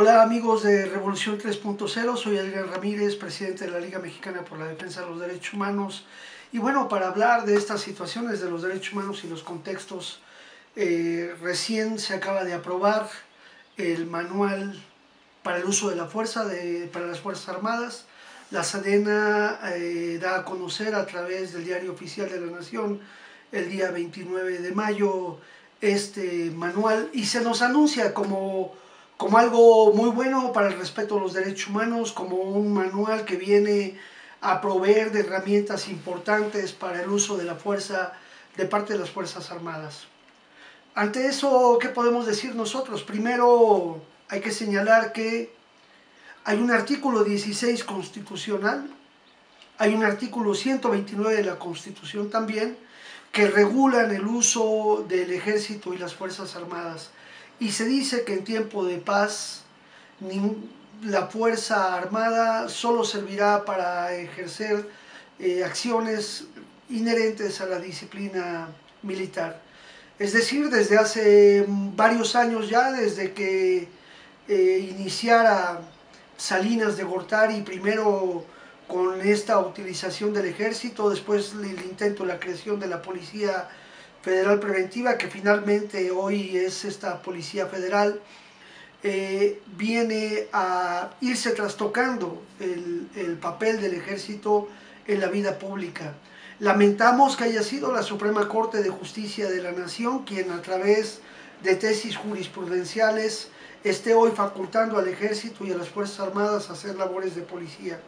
Hola amigos de Revolución 3.0, soy Adrián Ramírez, presidente de la Liga Mexicana por la Defensa de los Derechos Humanos. Y bueno, para hablar de estas situaciones de los derechos humanos y los contextos, recién se acaba de aprobar el manual para el uso de la fuerza para las Fuerzas Armadas. La Sedena da a conocer a través del Diario Oficial de la Nación el día 29 de mayo este manual y se nos anuncia como algo muy bueno para el respeto a los derechos humanos, como un manual que viene a proveer de herramientas importantes para el uso de la fuerza de parte de las Fuerzas Armadas. Ante eso, ¿qué podemos decir nosotros? Primero, hay que señalar que hay un artículo 16 constitucional, hay un artículo 129 de la Constitución también, que regulan el uso del Ejército y las Fuerzas Armadas. Y se dice que en tiempo de paz la Fuerza Armada solo servirá para ejercer acciones inherentes a la disciplina militar. Es decir, desde hace varios años ya, desde que iniciara Salinas de Gortari, primero con esta utilización del ejército, después el intento de la creación de la Policía Federal Preventiva, que finalmente hoy es esta Policía Federal, viene a irse trastocando el papel del ejército en la vida pública. Lamentamos que haya sido la Suprema Corte de Justicia de la Nación quien a través de tesis jurisprudenciales esté hoy facultando al ejército y a las Fuerzas Armadas a hacer labores de policía.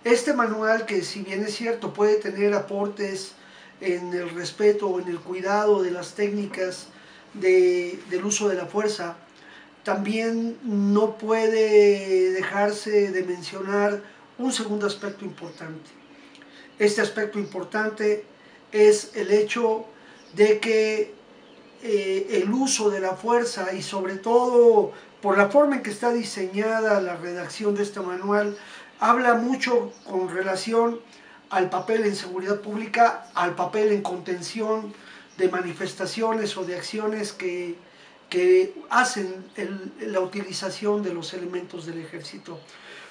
Este manual, que si bien es cierto puede tener aportes en el respeto o en el cuidado de las técnicas del uso de la fuerza, también no puede dejarse de mencionar un segundo aspecto importante. Este aspecto importante es el hecho de que el uso de la fuerza, y sobre todo por la forma en que está diseñada la redacción de este manual, habla mucho con relación al papel en seguridad pública, al papel en contención de manifestaciones o de acciones que hacen la utilización de los elementos del ejército.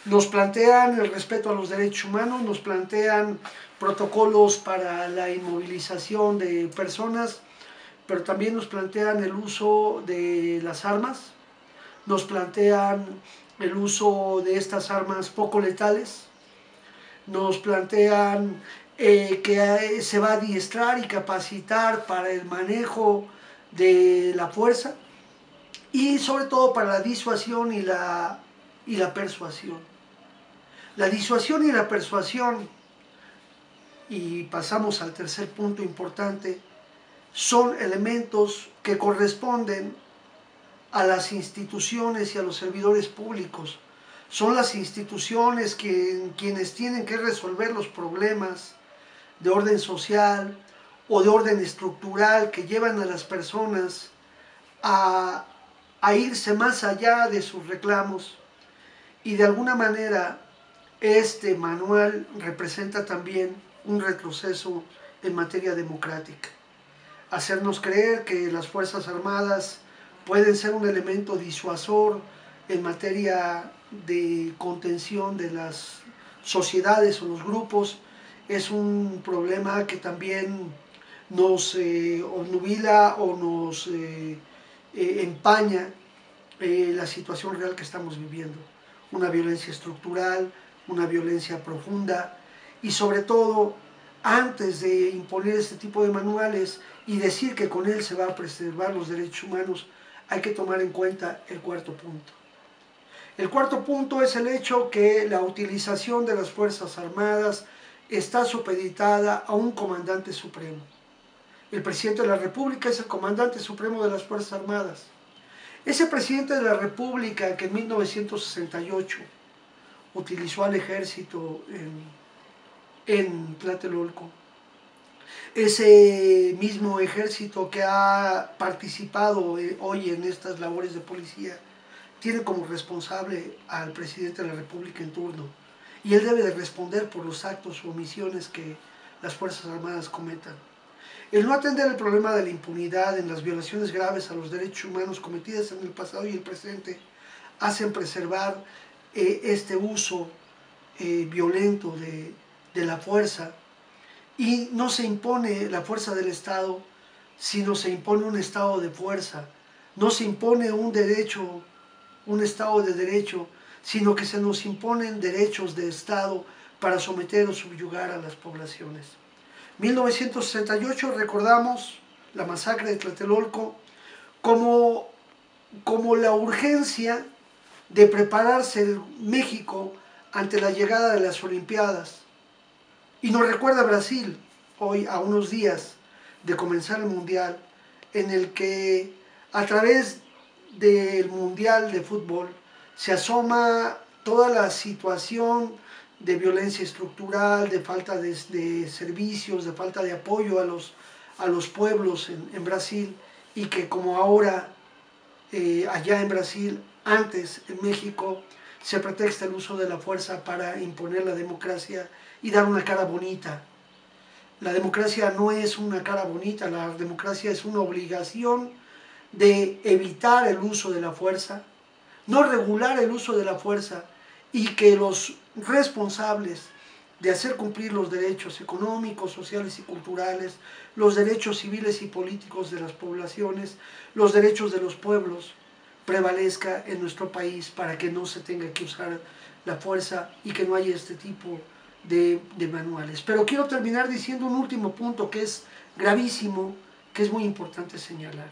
Nos plantean el respeto a los derechos humanos, nos plantean protocolos para la inmovilización de personas, pero también nos plantean el uso de las armas, nos plantean el uso de estas armas poco letales, nos plantean que se va a adiestrar y capacitar para el manejo de la fuerza y sobre todo para la disuasión y la persuasión. La disuasión y la persuasión, y pasamos al tercer punto importante, son elementos que corresponden a las instituciones y a los servidores públicos. Son las instituciones quienes tienen que resolver los problemas de orden social o de orden estructural que llevan a las personas a irse más allá de sus reclamos, y de alguna manera este manual representa también un retroceso en materia democrática. Hacernos creer que las Fuerzas Armadas pueden ser un elemento disuasor en materia de contención de las sociedades o los grupos es un problema que también nos obnubila o nos empaña la situación real que estamos viviendo. Una violencia estructural, una violencia profunda, y sobre todo, antes de imponer este tipo de manuales y decir que con él se va a preservar los derechos humanos, hay que tomar en cuenta el cuarto punto. El cuarto punto es el hecho que la utilización de las Fuerzas Armadas está supeditada a un comandante supremo. El presidente de la República es el comandante supremo de las Fuerzas Armadas. Ese presidente de la República que en 1968 utilizó al ejército en Tlatelolco, ese mismo ejército que ha participado hoy en estas labores de policía, tiene como responsable al presidente de la República en turno, y él debe de responder por los actos o omisiones que las Fuerzas Armadas cometan. El no atender el problema de la impunidad en las violaciones graves a los derechos humanos cometidas en el pasado y el presente hacen preservar este uso violento de la fuerza, y no se impone la fuerza del Estado, sino se impone un estado de fuerza. No se impone un derecho, un estado de derecho, sino que se nos imponen derechos de Estado para someter o subyugar a las poblaciones. 1968 recordamos la masacre de Tlatelolco como la urgencia de prepararse el México ante la llegada de las Olimpiadas. Y nos recuerda Brasil, hoy a unos días de comenzar el Mundial, en el que a través del Mundial de Fútbol se asoma toda la situación de violencia estructural, de falta de servicios, de falta de apoyo a los pueblos en Brasil, y que como ahora allá en Brasil, antes en México, se pretexta el uso de la fuerza para imponer la democracia y dar una cara bonita. La democracia no es una cara bonita, la democracia es una obligación de evitar el uso de la fuerza, no regular el uso de la fuerza, y que los responsables de hacer cumplir los derechos económicos, sociales y culturales, los derechos civiles y políticos de las poblaciones, los derechos de los pueblos, prevalezca en nuestro país para que no se tenga que usar la fuerza y que no haya este tipo de manuales. Pero quiero terminar diciendo un último punto que es gravísimo, que es muy importante señalar.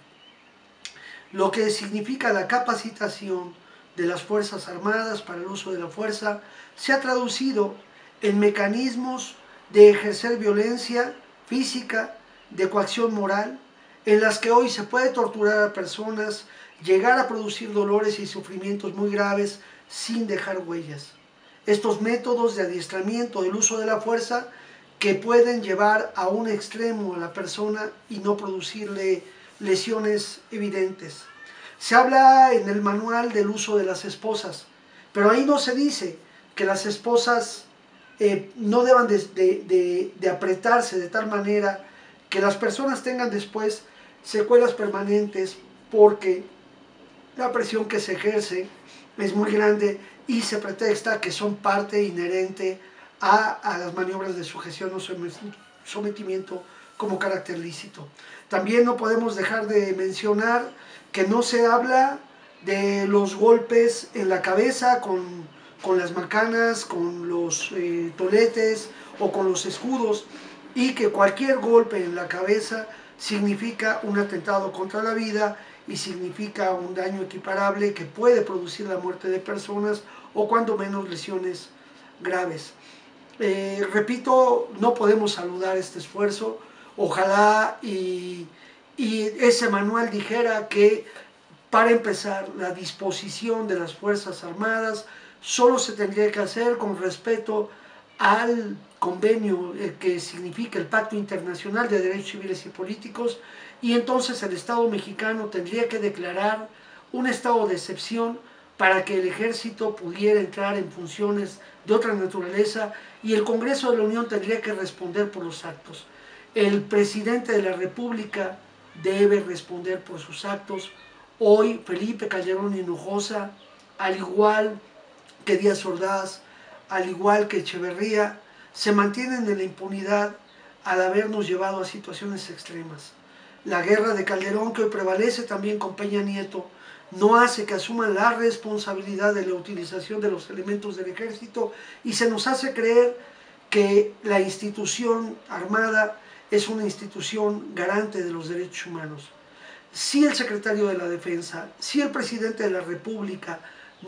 Lo que significa la capacitación de las Fuerzas Armadas para el uso de la fuerza se ha traducido en mecanismos de ejercer violencia física, de coacción moral, en las que hoy se puede torturar a personas, llegar a producir dolores y sufrimientos muy graves sin dejar huellas. Estos métodos de adiestramiento del uso de la fuerza que pueden llevar a un extremo a la persona y no producirle lesiones evidentes. Se habla en el manual del uso de las esposas, pero ahí no se dice que las esposas no deban de apretarse de tal manera que las personas tengan después secuelas permanentes, porque la presión que se ejerce es muy grande y se pretexta que son parte inherente a las maniobras de sujeción o sometimiento como carácter lícito. También no podemos dejar de mencionar que no se habla de los golpes en la cabeza con las macanas, con los toletes o con los escudos, y que cualquier golpe en la cabeza significa un atentado contra la vida y significa un daño equiparable que puede producir la muerte de personas o cuando menos lesiones graves. Repito, no podemos saludar este esfuerzo. Ojalá y ese manual dijera que, para empezar, la disposición de las Fuerzas Armadas solo se tendría que hacer con respeto al convenio que significa el Pacto Internacional de Derechos Civiles y Políticos, y entonces el Estado mexicano tendría que declarar un estado de excepción para que el ejército pudiera entrar en funciones de otra naturaleza, y el Congreso de la Unión tendría que responder por los actos. El presidente de la República debe responder por sus actos. Hoy Felipe Calderón Hinojosa, al igual que Díaz Ordaz, al igual que Echeverría, se mantienen en la impunidad al habernos llevado a situaciones extremas. La guerra de Calderón, que hoy prevalece también con Peña Nieto, no hace que asuman la responsabilidad de la utilización de los elementos del ejército, y se nos hace creer que la institución armada es una institución garante de los derechos humanos. Si el secretario de la Defensa, si el presidente de la República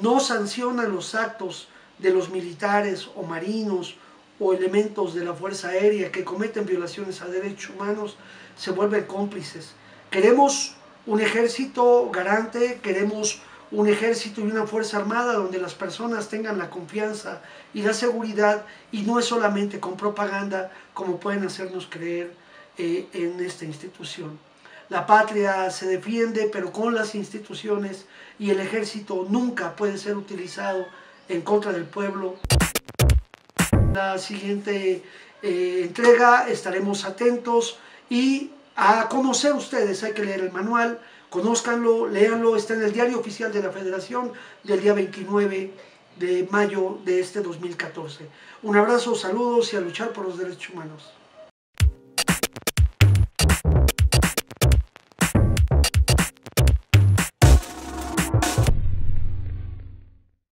no sanciona los actos de los militares o marinos o elementos de la Fuerza Aérea que cometen violaciones a derechos humanos, se vuelven cómplices. Queremos un ejército garante, queremos un ejército y una Fuerza Armada donde las personas tengan la confianza y la seguridad, y no es solamente con propaganda como pueden hacernos creer en esta institución. La patria se defiende, pero con las instituciones, y el ejército nunca puede ser utilizado en contra del pueblo. En la siguiente entrega estaremos atentos y a conocer ustedes, hay que leer el manual, Conózcanlo, léanlo, está en el Diario Oficial de la Federación del día 29 de mayo de este 2014. Un abrazo, saludos y a luchar por los derechos humanos.